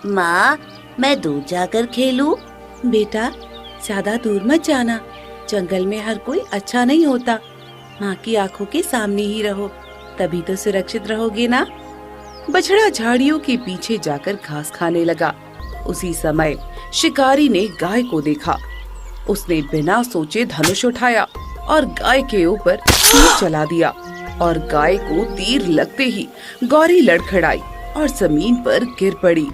माँ, मैं दूर जाकर खेलूं? बेटा, ज्यादा दूर मत जाना। जंगल में हर कोई अच्छा नहीं होता। माँ की आंखों के सामने ही रहो, तभी तो सुरक्षित रहोगे ना। बछड़ा झाड़ियों के पीछे जाकर घास खाने लगा। उसी समय शिकारी ने गाय को देखा। उसने बिना सोचे धनुष उठाया और गाय के ऊपर तीर चला दिया और गाय को तीर लगते ही गौरी लड़खड़ाई और जमीन पर गिर पड़ी।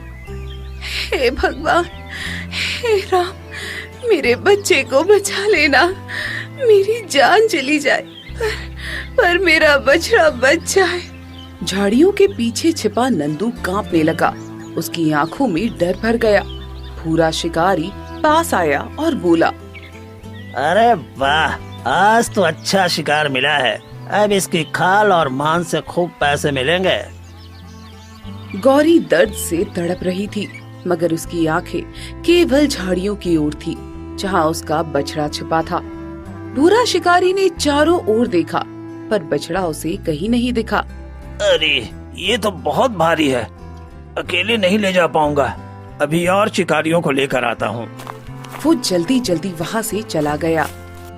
हे भगवान, हे राम, मेरे बच्चे को बचा लेना। मेरी जान चली जाए पर मेरा बछड़ा बच जाए। झाड़ियों के पीछे छिपा नंदू कांपने लगा। उसकी आंखों में डर भर गया। पूरा शिकारी पास आया और बोला, अरे वाह, आज तो अच्छा शिकार मिला है। अब इसकी खाल और मांस से खूब पैसे मिलेंगे। गौरी दर्द से तड़प रही थी, मगर उसकी आंखें केवल झाड़ियों की ओर थी, जहां उसका बछड़ा छिपा था। भूरा शिकारी ने चारों ओर देखा, पर बछड़ा उसे कहीं नहीं दिखा। अरे, ये तो बहुत भारी है, अकेले नहीं ले जा पाऊंगा। अभी और शिकारियों को लेकर आता हूँ। वो जल्दी जल्दी वहाँ से चला गया।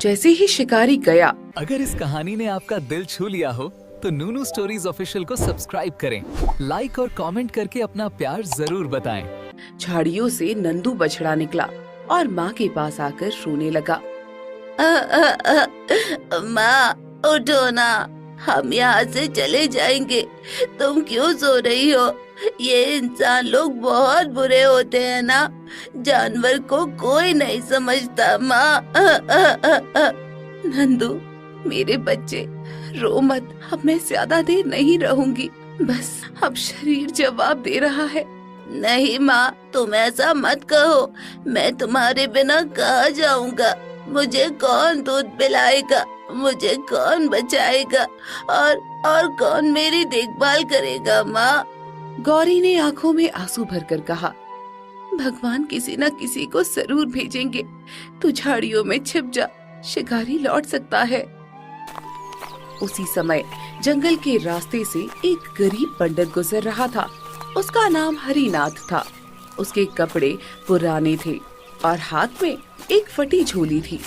जैसे ही शिकारी गया, अगर इस कहानी ने आपका दिल छू लिया हो तो नूनू स्टोरीज ऑफिशियल को सब्सक्राइब करें, लाइक और कमेंट करके अपना प्यार जरूर बताएं। झाड़ियों से नंदू बछड़ा निकला और माँ के पास आकर रोने लगा। माँ, उठो ना, हम यहाँ से चले जाएंगे। तुम क्यों सो रही हो? ये इंसान लोग बहुत बुरे होते हैं ना, जानवर को कोई नहीं समझता। माँ, नंदू, मेरे बच्चे, रो मत। अब मैं ज्यादा देर नहीं रहूंगी, बस अब शरीर जवाब दे रहा है। नहीं माँ, तुम ऐसा मत कहो। मैं तुम्हारे बिना कहाँ जाऊंगा? मुझे कौन दूध पिलाएगा? मुझे कौन बचाएगा? और कौन मेरी देखभाल करेगा? माँ, गौरी ने आंखों में आंसू भरकर कहा, भगवान किसी न किसी को जरूर भेजेंगे। तू झाड़ियों में छिप जा, शिकारी लौट सकता है। उसी समय जंगल के रास्ते से एक गरीब पंडित गुजर रहा था। उसका नाम हरिनाथ था। उसके कपड़े पुराने थे और हाथ में एक फटी झोली थी।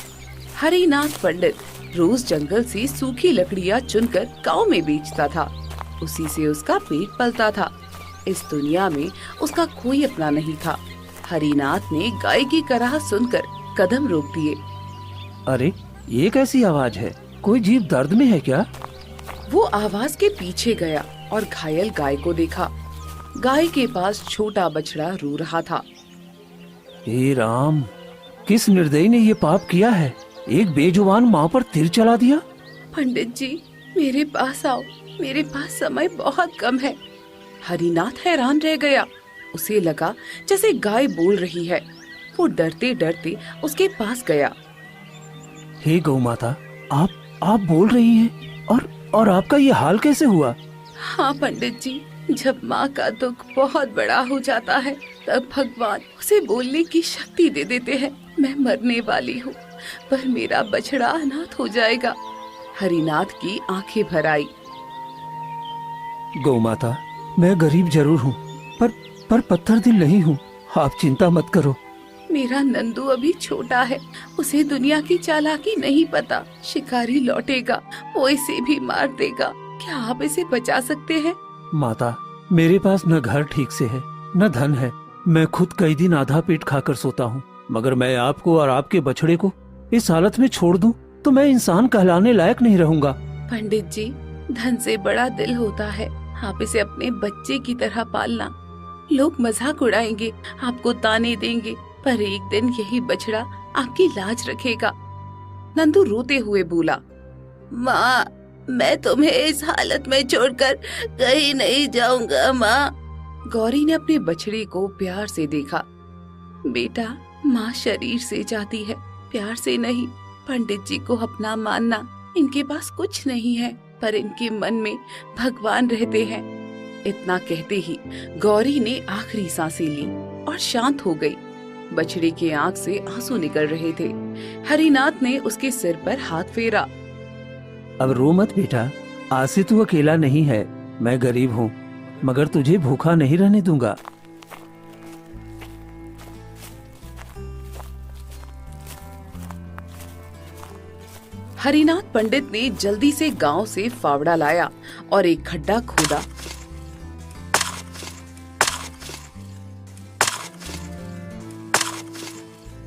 हरिनाथ पंडित रोज जंगल से सूखी लकड़ियां चुनकर गांव में बेचता था। उसी से उसका पेट पलता था। इस दुनिया में उसका कोई अपना नहीं था। हरिनाथ ने गाय की कराह सुनकर कदम रोक दिए। अरे, ये कैसी आवाज है? कोई जीव दर्द में है क्या? वो आवाज के पीछे गया और घायल गाय को देखा। गाय के पास छोटा बछड़ा रो रहा था। हे राम, किस निर्दयी ने ये पाप किया है? एक बेजुबान माँ पर तीर चला दिया। पंडित जी, मेरे पास आओ, मेरे पास समय बहुत कम है। हरिनाथ हैरान रह गया। उसे लगा जैसे गाय बोल रही है। वो डरते डरते उसके पास गया। हे गौ माता, आप बोल रही हैं और आपका ये हाल कैसे हुआ? हाँ पंडित जी, जब माँ का दुख बहुत बड़ा हो जाता है, तब भगवान उसे बोलने की शक्ति दे देते हैं। मैं मरने वाली हूँ, पर मेरा बछड़ा अनाथ हो जाएगा। हरिनाथ की आंखें भर आई। गौ माता, मैं गरीब जरूर हूँ, पर पत्थर दिल नहीं हूँ। आप चिंता मत करो। मेरा नंदू अभी छोटा है, उसे दुनिया की चालाकी नहीं पता। शिकारी लौटेगा, वो इसे भी मार देगा। क्या आप इसे बचा सकते हैं? माता, मेरे पास न घर ठीक से है, न धन है। मैं खुद कई दिन आधा पेट खाकर सोता हूँ, मगर मैं आपको और आपके बछड़े को इस हालत में छोड़ दूं तो मैं इंसान कहलाने लायक नहीं रहूंगा। पंडित जी, धन से बड़ा दिल होता है। आप इसे अपने बच्चे की तरह पालना। लोग मजाक उड़ाएंगे, आपको ताने देंगे, पर एक दिन यही बछड़ा आपकी लाज रखेगा। नंदू रोते हुए बोला, माँ, मैं तुम्हें इस हालत में छोड़कर कहीं नहीं जाऊंगा। माँ, गौरी ने अपने बछड़े को प्यार से देखा। बेटा, माँ शरीर से जाती है, प्यार से नहीं। पंडित जी को अपना मानना। इनके पास कुछ नहीं है, पर इनके मन में भगवान रहते हैं। इतना कहते ही गौरी ने आखिरी सांसें ली और शांत हो गई। बछड़े के आंख से आंसू निकल रहे थे। हरिनाथ ने उसके सिर पर हाथ फेरा। अब रो मत बेटा, आज से तू अकेला नहीं है। मैं गरीब हूँ, मगर तुझे भूखा नहीं रहने दूंगा। हरिनाथ पंडित ने जल्दी से गांव से फावड़ा लाया और एक खड्डा खोदा।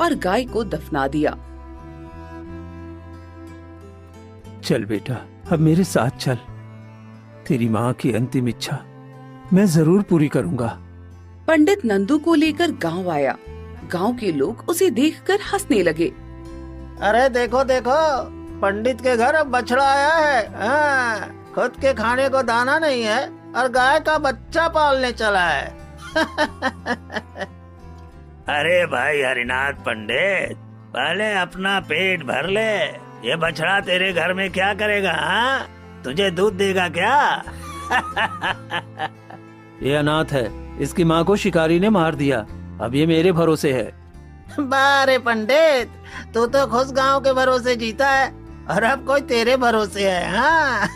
और गाय को दफना दिया। चल बेटा, अब मेरे साथ चल। तेरी माँ की अंतिम इच्छा मैं जरूर पूरी करूंगा। पंडित नंदू को लेकर गांव आया। गांव के लोग उसे देखकर हंसने लगे। अरे देखो देखो, पंडित के घर अब बछड़ा आया है। हाँ, खुद के खाने को दाना नहीं है और गाय का बच्चा पालने चला है। अरे भाई हरिनाथ पंडित, पहले अपना पेट भर ले। ये बछड़ा तेरे घर में क्या करेगा? हाँ, तुझे दूध देगा क्या? ये अनाथ है, इसकी माँ को शिकारी ने मार दिया। अब ये मेरे भरोसे है। बारे पंडित, तू तो खुश गांव के भरोसे जीता है और अब कोई तेरे भरोसे है। हाँ।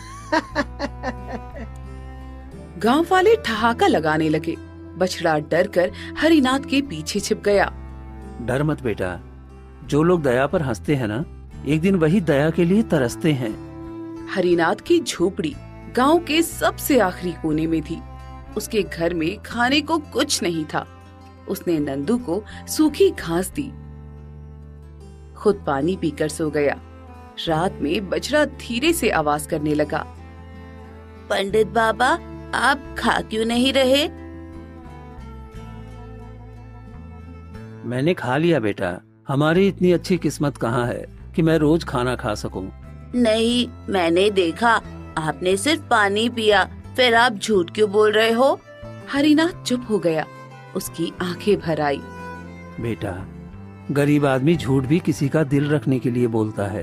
गांव वाले ठहाका लगाने लगे। बछड़ा डरकर हरिनाथ के पीछे छिप गया। डर मत बेटा, जो लोग दया पर हंसते हैं ना, एक दिन वही दया के लिए तरसते हैं। हरिनाथ की झोपड़ी गांव के सबसे आखिरी कोने में थी। उसके घर में खाने को कुछ नहीं था। उसने नंदू को सूखी घास दी, खुद पानी पीकर सो गया। रात में बछड़ा धीरे से आवाज करने लगा। पंडित बाबा, आप खा क्यों नहीं रहे? मैंने खा लिया बेटा। हमारी इतनी अच्छी किस्मत कहाँ है कि मैं रोज खाना खा सकूं। नहीं, मैंने देखा आपने सिर्फ पानी पिया, फिर आप झूठ क्यों बोल रहे हो? हरिनाथ चुप हो गया। उसकी आंखें भर आई। बेटा, गरीब आदमी झूठ भी किसी का दिल रखने के लिए बोलता है।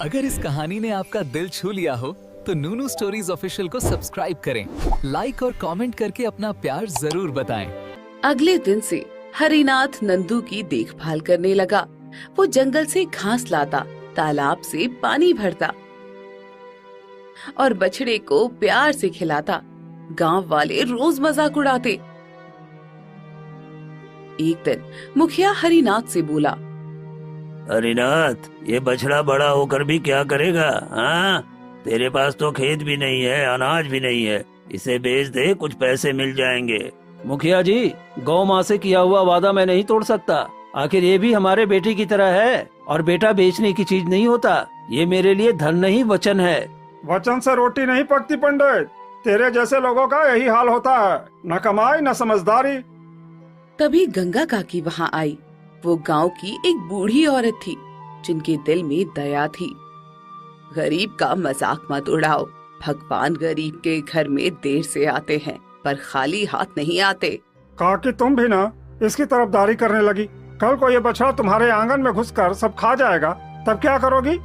अगर इस कहानी ने आपका दिल छू लिया हो तो नूनू स्टोरीज ऑफिशियल को सब्सक्राइब करें, लाइक और कमेंट करके अपना प्यार जरूर बताएं। अगले दिन से हरिनाथ नंदू की देखभाल करने लगा। वो जंगल से घास लाता, तालाब से पानी भरता और बछड़े को प्यार से खिलाता। गांव वाले रोज मजाक उड़ाते। एक दिन मुखिया हरिनाथ से बोला, हरिनाथ, ये बछड़ा बड़ा होकर भी क्या करेगा? हाँ, तेरे पास तो खेत भी नहीं है, अनाज भी नहीं है। इसे बेच दे, कुछ पैसे मिल जाएंगे। मुखिया जी, गौ माँ से किया हुआ वादा मैं नहीं तोड़ सकता। आखिर ये भी हमारे बेटे की तरह है और बेटा बेचने की चीज नहीं होता। ये मेरे लिए धन नहीं, वचन है। वचन से रोटी नहीं पकती पंडित। तेरे जैसे लोगों का यही हाल होता है, न कमाई न समझदारी। तभी गंगा काकी वहाँ आई। वो गांव की एक बूढ़ी औरत थी जिनके दिल में दया थी। गरीब का मजाक मत उड़ाओ। भगवान गरीब के घर में देर से आते हैं पर खाली हाथ नहीं आते। काकी, तुम भी ना इसकी तरफदारी करने लगी। कल को ये बछड़ा तुम्हारे आंगन में घुसकर सब खा जाएगा, तब क्या करोगी?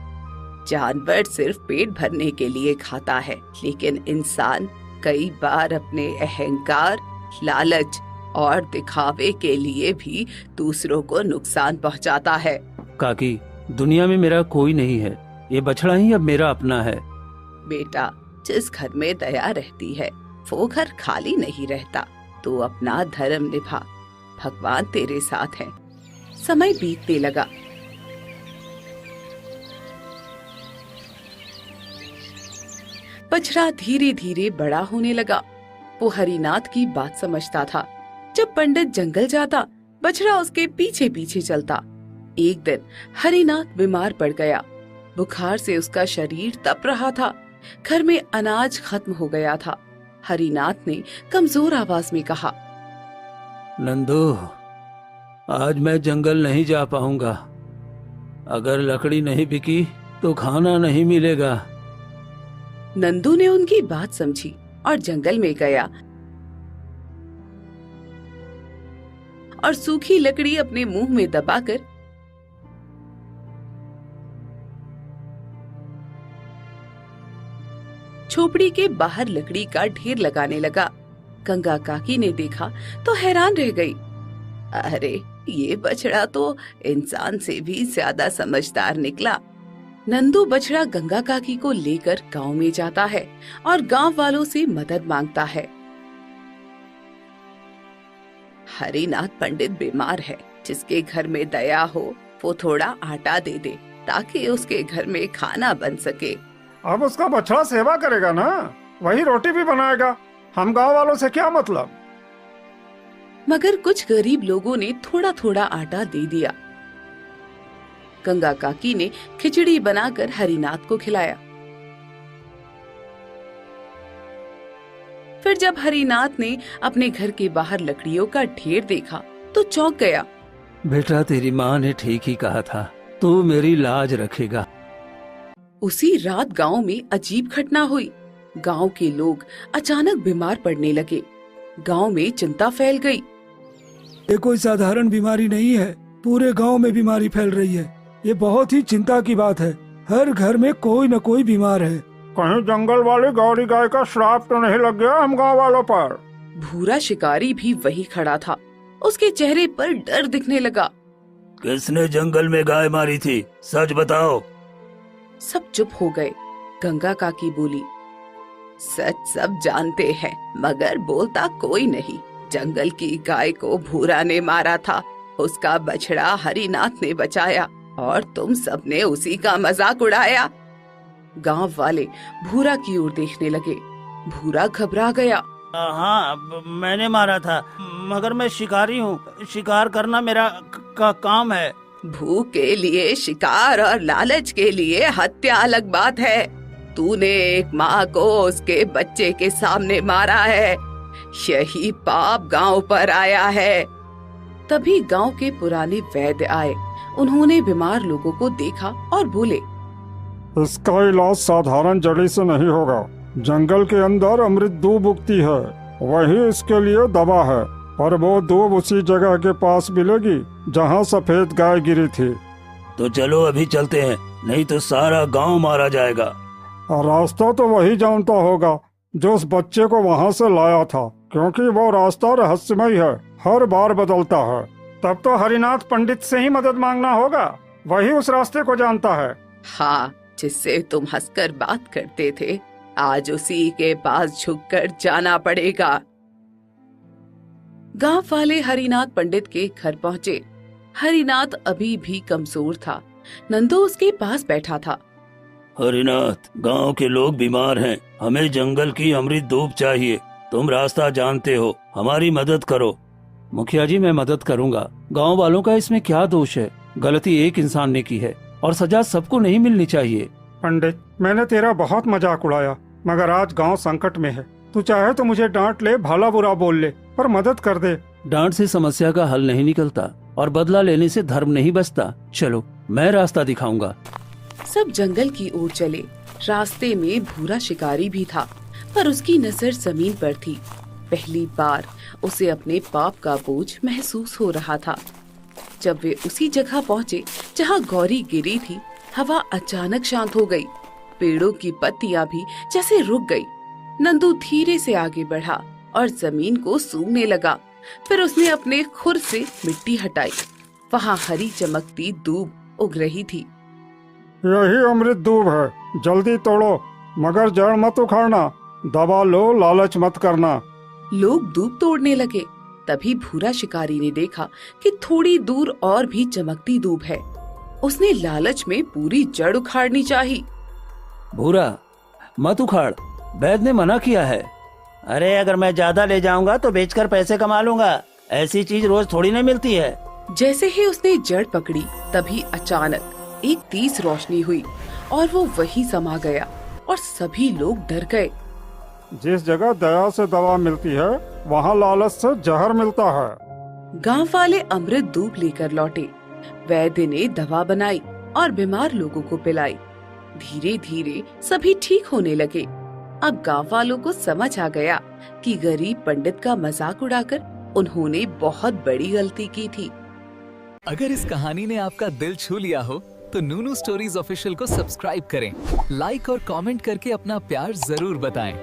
जानवर सिर्फ पेट भरने के लिए खाता है, लेकिन इंसान कई बार अपने अहंकार, लालच और दिखावे के लिए भी दूसरों को नुकसान पहुंचाता है। काकी, दुनिया में मेरा कोई नहीं है। ये बछड़ा ही अब मेरा अपना है। बेटा, जिस घर में दया रहती है वो घर खाली नहीं रहता। तू अपना धर्म निभा, भगवान तेरे साथ है। समय बीतने लगा। बछड़ा धीरे धीरे बड़ा होने लगा। वो हरिनाथ की बात समझता था। जब पंडित जंगल जाता, बछड़ा उसके पीछे पीछे चलता। एक दिन हरिनाथ बीमार पड़ गया। बुखार से उसका शरीर तप रहा था। घर में अनाज खत्म हो गया था। हरिनाथ ने कमजोर आवाज में कहा, नंदू, आज मैं जंगल नहीं जा पाऊंगा। अगर लकड़ी नहीं बिकी तो खाना नहीं मिलेगा। नंदू ने उनकी बात समझी और जंगल में गया और सूखी लकड़ी अपने मुंह में दबाकर झोपड़ी के बाहर लकड़ी का ढेर लगाने लगा। गंगा काकी ने देखा तो हैरान रह गई। अरे, ये बछड़ा तो इंसान से भी ज्यादा समझदार निकला। नंदू बछड़ा गंगा काकी को लेकर गांव में जाता है और गांव वालों से मदद मांगता है। हरिनाथ पंडित बीमार है, जिसके घर में दया हो वो थोड़ा आटा दे दे। ताकि उसके घर में खाना बन सके। अब उसका बछड़ा सेवा करेगा ना, वही रोटी भी बनाएगा। हम गांव वालों से क्या मतलब। मगर कुछ गरीब लोगों ने थोड़ा थोड़ा आटा दे दिया। गंगा काकी ने खिचड़ी बनाकर हरिनाथ को खिलाया। फिर जब हरिनाथ ने अपने घर के बाहर लकड़ियों का ढेर देखा तो चौंक गया। बेटा, तेरी माँ ने ठीक ही कहा था, तू मेरी लाज रखेगा। उसी रात गांव में अजीब घटना हुई। गांव के लोग अचानक बीमार पड़ने लगे। गांव में चिंता फैल गई। ये कोई साधारण बीमारी नहीं है, पूरे गांव में बीमारी फैल रही है। ये बहुत ही चिंता की बात है। हर घर में कोई न कोई बीमार है। कहीं जंगल वाली गौरी गाय का श्राप तो नहीं लग गया हम गांव वालों पर। भूरा शिकारी भी वहीं खड़ा था। उसके चेहरे पर डर दिखने लगा। किसने जंगल में गाय मारी थी, सच बताओ। सब चुप हो गए। गंगा काकी बोली, सच सब जानते हैं, मगर बोलता कोई नहीं। जंगल की गाय को भूरा ने मारा था। उसका बछड़ा हरिनाथ ने बचाया और तुम सबने उसी का मजाक उड़ाया। गांव वाले भूरा की ओर देखने लगे। भूरा घबरा गया। हाँ, मैंने मारा था, मगर मैं शिकारी हूँ। शिकार करना मेरा काम है। भूख के लिए शिकार और लालच के लिए हत्या अलग बात है। तूने एक माँ को उसके बच्चे के सामने मारा है। यही पाप गांव पर आया है। तभी गांव के पुराने वैद्य आए। उन्होंने बीमार लोगों को देखा और बोले, इसका इलाज साधारण जड़ी से नहीं होगा। जंगल के अंदर अमृत दूब उगती है, वही इसके लिए दवा है। और वो दूब उसी जगह के पास मिलेगी जहाँ सफेद गाय गिरी थी। तो चलो अभी चलते हैं, नहीं तो सारा गांव मारा जाएगा। और रास्ता तो वही जानता होगा जो उस बच्चे को वहाँ से लाया था, क्योंकि वो रास्ता रहस्यमय है, हर बार बदलता है। तब तो हरिनाथ पंडित से ही मदद मांगना होगा, वही उस रास्ते को जानता है। हाँ, जिससे तुम हंसकर बात करते थे, आज उसी के पास झुककर जाना पड़ेगा। गांव वाले हरिनाथ पंडित के घर पहुँचे। हरिनाथ अभी भी कमजोर था। नंदू उसके पास बैठा था। हरिनाथ, गांव के लोग बीमार हैं, हमें जंगल की अमृत धूप चाहिए। तुम रास्ता जानते हो, हमारी मदद करो। मुखिया जी, मैं मदद करूंगा। गांव वालों का इसमें क्या दोष है? गलती एक इंसान ने की है और सजा सबको नहीं मिलनी चाहिए। पंडित, मैंने तेरा बहुत मजाक उड़ाया, मगर आज गांव संकट में है। तू चाहे तो मुझे डांट ले, भला बुरा बोल ले, पर मदद कर दे। डांट से समस्या का हल नहीं निकलता और बदला लेने से धर्म नहीं बचता। चलो, मैं रास्ता दिखाऊंगा। सब जंगल की ओर चले। रास्ते में भूरा शिकारी भी था, पर उसकी नजर जमीन पर थी। पहली बार उसे अपने पाप का बोझ महसूस हो रहा था। जब वे उसी जगह पहुँचे जहाँ गौरी गिरी थी, हवा अचानक शांत हो गई। पेड़ों की पत्तियां भी जैसे रुक गई। नंदू धीरे से आगे बढ़ा और जमीन को सूंघने लगा। फिर उसने अपने खुर से मिट्टी हटाई। वहाँ हरी चमकती दूब उग रही थी। यही अमृत दूब है, जल्दी तोड़ो, मगर जड़ मत उखाड़ना। दबा लो, लालच मत करना। लोग दूब तोड़ने लगे। तभी भूरा शिकारी ने देखा कि थोड़ी दूर और भी चमकती दूब है। उसने लालच में पूरी जड़ उखाड़नी चाहिए। भूरा, मत उखाड़, वैद्य ने मना किया है। अरे, अगर मैं ज्यादा ले जाऊंगा तो बेचकर पैसे कमा लूंगा। ऐसी चीज रोज थोड़ी ना मिलती है। जैसे ही उसने जड़ पकड़ी, तभी अचानक एक तेज रोशनी हुई और वो वहीं समा गया और सभी लोग डर गए। जिस जगह दया से दवा मिलती है, वहाँ लालच से जहर मिलता है। गांव वाले अमृत दूब लेकर लौटे। वैद्य ने दवा बनाई और बीमार लोगों को पिलाई। धीरे धीरे सभी ठीक होने लगे। अब गांव वालों को समझ आ गया कि गरीब पंडित का मजाक उड़ाकर उन्होंने बहुत बड़ी गलती की थी। अगर इस कहानी ने आपका दिल छू लिया हो तो नूनू स्टोरीज ऑफिशियल को सब्सक्राइब करें, लाइक और कमेंट करके अपना प्यार जरूर बताएं।